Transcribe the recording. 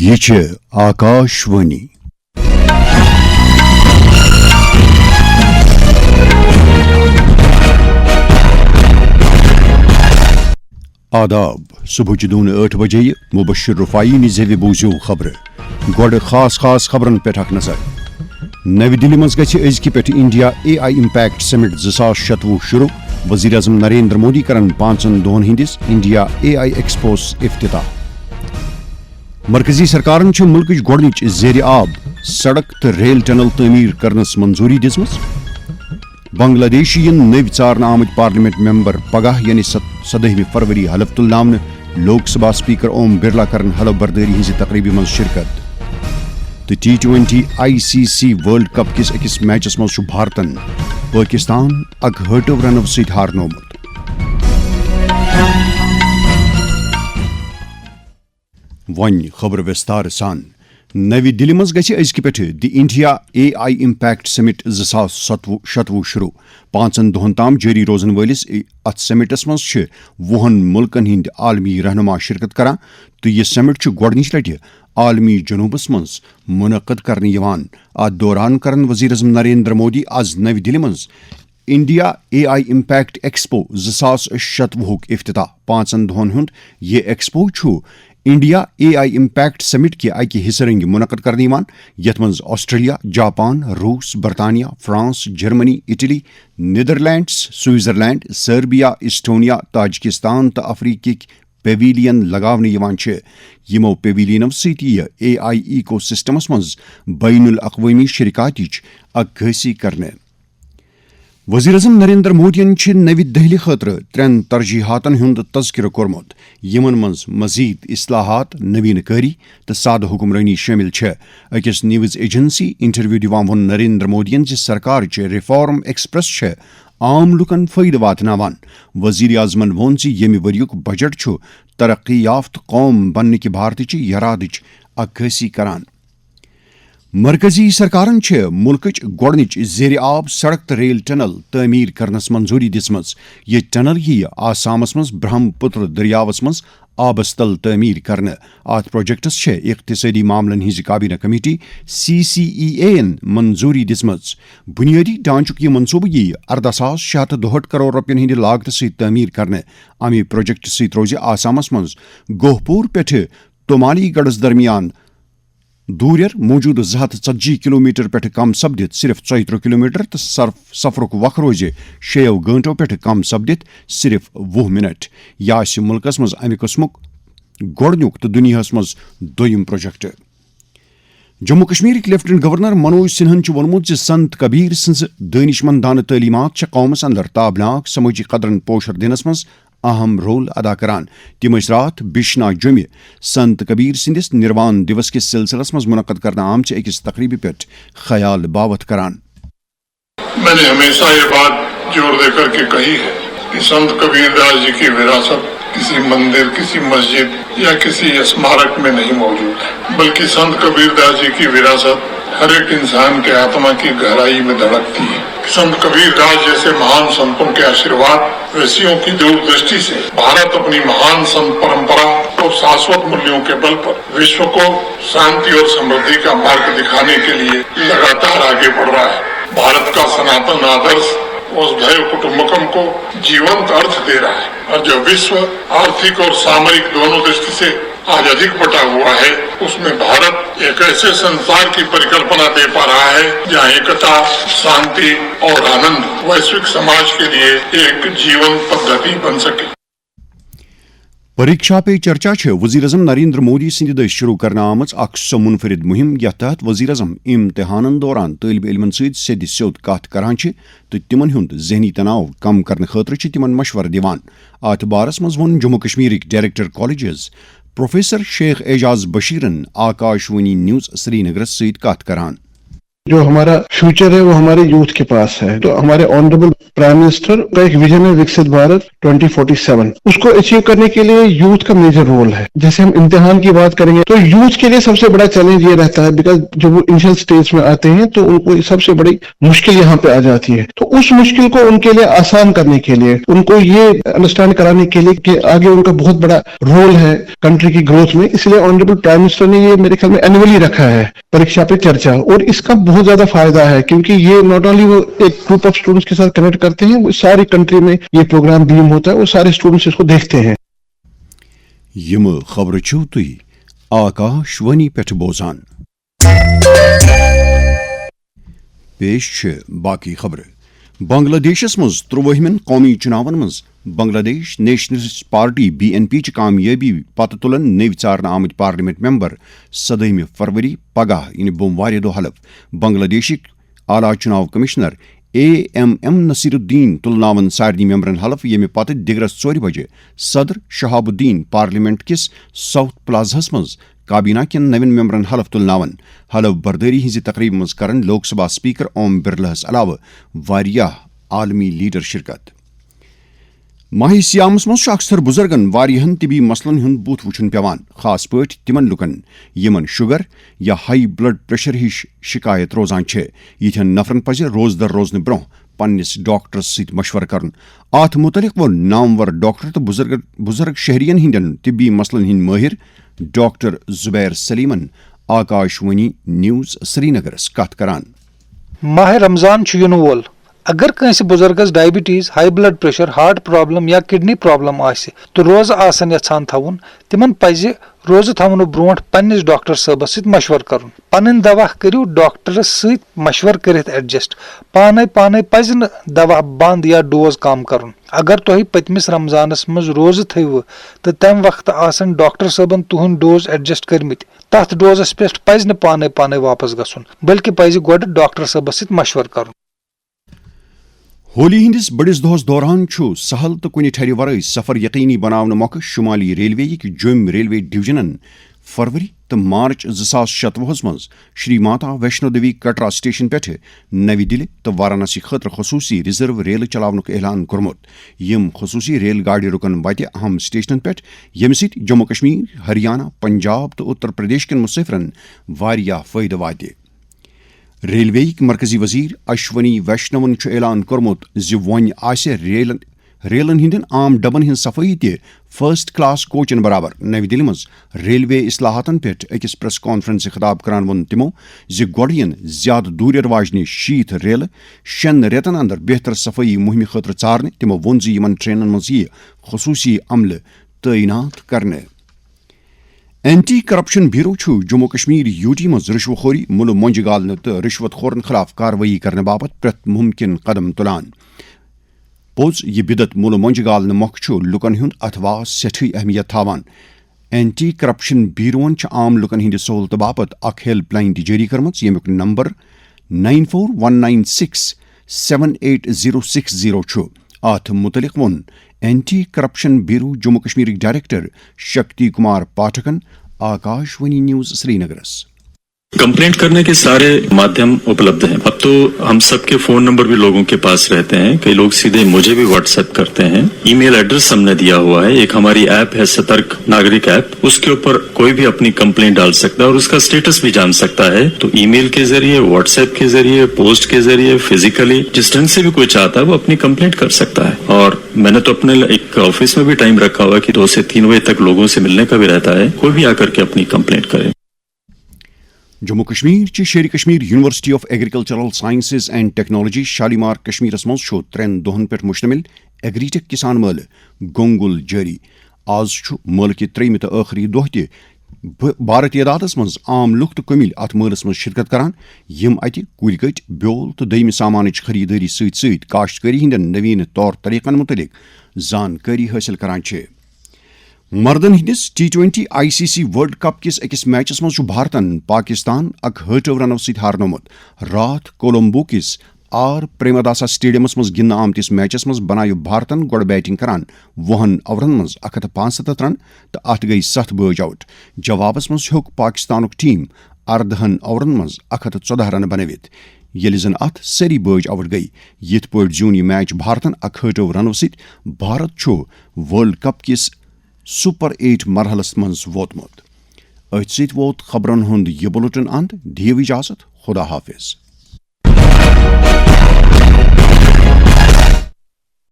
یہ چھ آکاشوانی آداب صبح دون 8 بجے مبشر رفائی نزیو بوزیو خبر گوڑ خاص خبرن پہ اخ نظر نو دلی مز گزکہ پہ انڈیا اے آئی امپیکٹ سمٹ 2026 شروع وزیر اعظم نریندر مودی کرن 5 دہن ہندس انڈیا اے آئی ایکسپوس افتتاح مرکزی سرکارن ملک گوڑنچ زیر آب سڑک تو ریل ٹنل تعمیر کرنس منظوری دِژمٕژ بنگلہ دیشی نو ژارنہ آمت پارلیمنٹ ممبر پگہ یعنی 17 فروری حلف تلناونہ لوک سبھا اسپیکر اوم برلا کرن حلف برداری ہز تقریبہ من شرکت تو T20 ICC ورلڈ کپ کس اکس میچس مز بھارتن پاکستان 61 رنو سۭتۍ ہارنومت ون خبر وستار سان نوی دلی مز گزکہ پہ دی انڈیا اے آئی امپیکٹ سمٹ 2027 شروع 5 دہن تام جاری روزن ولس ات سمٹس مز 20 ملکن ہند عالمی رہنما شرکت کران تو یہ سمٹ گوڑنچ لٹہ عالمی جنوبس مز منعقد کرنے یوان ات دوران کرن وزیر اعظم نریندر مودی آز نوی دلی مز انڈیا اے آئی امپیکٹ ایکسپو 2026 افتتاح 5 دہن ہند یہ ایکسپو انڈیا اے آئی امپیکٹ سمٹ کہ اکہ حصہ رنگ منعقد کرنے یت مز آسٹریلیا جاپان روس برطانیہ France Germany Italy Netherlands Switzerland Serbia Estonia Tajikistan تو افریقک پیویلین لگاونہ یمو پیویلینو سۭتۍ اے آئی ایکو سسٹمس مز بین الاقوامی شرکاتچ عکاسی کرنے وزیر اعظم نریندر مودین نوی دہلی خاطر 3 ترجیحاتن ہند تذکرہ کورمت یمن مز مزید اصلاحات نوین کاری تو سادہ حکمرانی شامل اکس نیوز ایجنسی انٹرویو دِوان وون نریندر مودین سرکار ریفارم ایکسپریس عام لکن فائدہ واتناوان وزیر اعظمن وون یمہ وریک بجٹ ترقی یافت قوم بننے بھارتچ یرادچ عکاسی کران مرکزی سرکارن ملکچ گوڑنچ زیر آب سڑک تو ریل ٹنل تعمیر کرنس منظوری دِژمٕژ یہ ٹنل یی آسامس مز برہم پتر دریاوس مز آبس تل تعمیر کرنے ات پروجیکٹس اقتصادی معاملن ہز کابینہ کمیٹی CCEA منظوری دِژمٕژ بنیادی ڈھانچک یہ منصوبہ یی 14,662 کروڑ رۄپیَن ہند لاگت ست تعمیر کرنے امہ پروجیکٹ ست روز آسامس مز گوہپور پہ تومالی گڑھس درمیان دوریر موجود 240 کلومیٹر پہ کم سپدت صرف 34 کلومیٹر تو سفرک وق روز 6 گھنٹوں پہ کم سپدت صرف 20 منٹ یہ ملکس مز امہ قسمک گوڑنیک تو دنیاہس مز دویم project Jammu Kashmir lieutenant governor Manoj سنہن وونمت سنت کبیر سنز دانش مندانہ تعلیمات قومس اندر تابناک سماجی قدرن پوشر دنس مز اہم رول ادا کران تم رات بشنا جمع سنت کبیر سندس نروان دیوس کس سلسلس مز منعقد کرنا آمچ اکس تقریبی پہ خیال باوت کران میں نے ہمیشہ یہ بات جوڑ دے کر کے کہی ہے کہ سنت کبیر داس جی کی وراثت کسی مندر کسی مسجد یا کسی اسمارک میں نہیں موجود ہے بلکہ سنت کبیر داس جی کی وراثت ہر ایک انسان کے آتما کی گہرائی میں دھڑکتی ہے سنت کبیر داس جیسے مہان سنتوں کے آشیرواد ویسیوں کی دور درشٹی سے بھارت اپنی مہان سنت پرمپرا اور شاشوت مولیوں کے بل پر وشو کو شانتی اور سمردھی کا مارگ دکھانے کے لیے لگاتار آگے بڑھ رہا ہے بھارت کا سناتن آدرش وسودھیو کٹمبکم کو جیونت ارتھ دے رہا ہے اور جو وشو آرتھک اور سامرک دونوں درشٹی سے آج ادھک بٹا ہوا ہے اس میں بھارت ایک ایسے سنسار کی پریکلپنا دے پا رہا ہے جہاں ایکتا شانتی اور آنند ویشوک سماج کے لیے ایک جیون پدھتی بن سکے پریکشا پہ چرچا وزیر اعظم نریندر مودی سند دس شروع کرنا آمت سو منفرد مہم یتھ تحت وزیر اعظم امتحانن دوران طالب علمن سید سیود کت کران تو تمن ہند ذہنی تناؤ کم کرنے خاطر تمن مشورہ دیوان ات بارس مز وون جموں کشمیرک ڈائریکٹر کالجز پروفیسر شیخ اعجاز بشیرن آکاشوانی نیوز سری نگرس ست کت کران जो हमारा फ्यूचर है वो हमारे यूथ के पास है। तो हमारे ऑनरेबल प्राइम मिनिस्टर का एक विजन है विकसित भारत 2047, उसको अचीव करने के लिए यूथ का मेजर रोल है। जैसे हम इम्तिहान की बात करेंगे तो यूथ के लिए सबसे बड़ा चैलेंज ये रहता है, बिकॉज जब वो इनिशियल स्टेज में आते हैं तो उनको सबसे बड़ी मुश्किल यहाँ पे आ जाती है। तो उस मुश्किल को उनके लिए आसान करने के लिए, उनको ये अंडरस्टैंड कराने के लिए कि आगे उनका बहुत बड़ा रोल है कंट्री की ग्रोथ में, इसलिए ऑनरेबल प्राइम मिनिस्टर ने ये मेरे ख्याल में एनुअली रखा है परीक्षा पे चर्चा। और इसका बहुत ज्यादा फायदा है क्योंकि ये नॉट ओनली वो एक ग्रुप ऑफ स्टूडेंट्स के साथ कनेक्ट करते हैं, वो सारी कंट्री में ये प्रोग्राम बीम होता है, वो सारे स्टूडेंट्स इसको देखते हैं। यम खबर छो तुई आकाशवाणी पेठ बोजान। पेश बाकी खबर। बांग्लादेशस मज 23 कौमी चुनावन मज बांग्लादेश नेशनलिस्ट पार्टी BNP च कामयाबी पत तुलन नव चारन आमद पार्लियामेंट मेंबर 7 फरवरी पगह इन बोमवार दो हलफ। बांग्लादेशिक आला चुनाव कमिश्नर AMM नसीरुद्दीन तुलनावन सारनी मेंबरन हलफ, ये पत दिगरस 4 बजे सदर शहाबुद्दीन पार्लियामेंट किस साउथ प्लाजहस मज काबीना के नवीन मेंबरन हलफ तुलनावन। हलफ बर्दरी हिंज तकरीब मज करन लोकसभा स्पीकर ओम बिरलाहस अलाव वारियाह आलमी लीडर शिरकत। माह सियामस मज अक्सर बुजुर्गन वारियहन तिबी मसलन हुंद बूथ वुछन पेवान, खास पट तिमन लुकन यमन शुगर या हाई ब्लड प्रेशर हिश शिकायत रोजान छे। यिथन नफरन पज रोजदर रोजन ब्रोह पन्निस डॉक्टर्स सत मशवर करन। अत मुतलिक वो नामवर डॉक्टर तो बुजुर्ग शहरियन हिंदन तिबी मसलन हिंद माहिर डॉक्टर जुबैर सलीमन आकाशवाणी न्यूज श्रीनगर कत करान। माह रमजान इन वोल, अगर कंस बुजुर्गस diabetes, high blood pressure, heart problem या किडनी प्रॉब्लम आसे तो रोज आसन यछान थवन, तिमन पज रोज थवन ब्रोट पन्निस डॉक्टर साहबस सत मशवर करन। पन दवा करियो डॉक्टरस सत मशवर करित एडजस्ट। पाने पज न दवा बंद या डोज कम करन। अगर तुह पतमिस रमजानस मज रोज थो तो तम वक्त आसन डॉक्टर साहबन तुहन डोज एडजस्ट करमित, तथ डोजस पे पज न पाने वापस गसुन, बल्कि पज गोड डॉक्टर साहबस सत मशवर करन। होली हिंदिस बड़िस दोहस दौरान छु सहल तो कुनि ठहरी वरई सफर यकीनी बनावन मौक शुमाली रेलवे जुम रेलवे डिवीजनन फरवरी तो मार्च 2027 मज श्री माता वैष्णो देवी कटरा स्टेशन पे नवी दिल्ली तो वाराणसी खतर खसूसी रिजर्व रेल चलावनुक ऐलान कोरमुत। यम खसूसी रेल गाड़ी रुकन वाते अहम स्टेशन पे यम सत जम्मू कश्मीर, हरियाणा, पंजाब तो उत्तर प्रदेश के मुसाफिरन वारिया फायदा वाते। रेलवे मरकजी वजीर अश्वनी वैष्णवन ऐलान कोरमुत ज वन आसे रेलन हिंदन आम डबन हिंद सफाई ते फर्स्ट क्लास कोचन बराबर। नवी दिल्ली मज रेलवे इस्लाहातन पे अकिस प्रेस कॉन्फ्रेंस खिताब करान वोन तिमो ज गोड़ियन ज्यादा दूर वाजन 6 रेल 6 रेतन अंदर बेहतर सफाई मुहिम खतर चारने। तिमो वोन ज यमन ट्रेनन मज यह खसूसी अमल तैनात करने। Anti corruption bureau Jammu Kashmir UT मज रिश्वतखोरी, मुल मंज गालने तो रिश्वत खोरन खिलाफ कार्रवाई करने बाबत प्रत मुमकिन कदम तुलान। पोज यह बिदत मुल मंज गालने मौक लुकन हुंद अथवा सेठी अहमियत थावान। एंटी करप्शन ब्यूरोन आम लुकन हिंद सहूलत बाबत अख हेल्पलाइन जारी करमच, यमुक नंबर 9419678060 अथ मुतलिक वोन anti corruption bureau Jammu Kashmir director Shakti Kumar पाठकन Akashvani news श्रीनगरस। Complaint करने के सारे माध्यम उपलब्ध हैं। अब तो हम सबके फोन नंबर भी लोगों के पास रहते हैं, कई लोग सीधे मुझे भी व्हाट्सएप करते हैं। ईमेल एड्रेस हमने दिया हुआ है, एक हमारी ऐप है सतर्क नागरिक ऐप, उसके ऊपर कोई भी अपनी कंप्लेंट डाल सकता है और उसका स्टेटस भी जान सकता है। तो ईमेल के जरिए, व्हाट्सएप के जरिए, पोस्ट के जरिए, फिजिकली जिस ढंग से भी कोई चाहता है वो अपनी कंप्लेंट कर सकता है। और मैंने तो अपने एक ऑफिस में भी टाइम रखा हुआ है कि 2 से 3 बजे तक लोगों से मिलने का भी रहता है, कोई भी आकर के अपनी कंप्लेंट करे। जम्मू कश्मीर च Sher Kashmir university of agricultural sciences and technology Shalimar कश्मीरस मज 3 दोहन पे मुश्तमिल एग्रीटेक किसान मेल गोंगुल जारी। आज मेल के 3 तो आखिरी दोह ते बार तादाद मज आम लुक तो कमिल अत मेलस मज शिरकत करान, यम अति कुल कट ब्योल तो दम सामान खरीदारी सत काश्तकारी हिंदन नवीन तौर तरीकन मुतलिक जानकारी हासिल करान छे। मर्दन हिंदिस T20 ICC वर्ल्ड कप किस अकिस मैचस मज भारतन पाकिस्तान 8 रनों सत हारनोमुत। रात कोलंबो किस आर प्रेमदासा स्टेडियमस मज गिंदन आमतिस मैचस मज बनायो भारतन गोड़ बैटिंग करान 20 ओवरन मज 175 रन तो अत गई 7 बज आउट। जवाबस मज होक पाकिस्तानुक टीम 14 اوورن مز 114 رن بنوت یل زن ات سری بج آؤٹ گئی یت پٲٹھۍ زیوٗن یہ میچ بھارتن 61 رنو سۭتۍ بھارت چھُ ورلڈ کپ کس سپر 8 مرحلس منٛز ووتمُت. أتھۍ سۭتۍ ووت خبرن ہُنٛد یہ بُلٹن اند. دیو اجازت. خدا حافظ.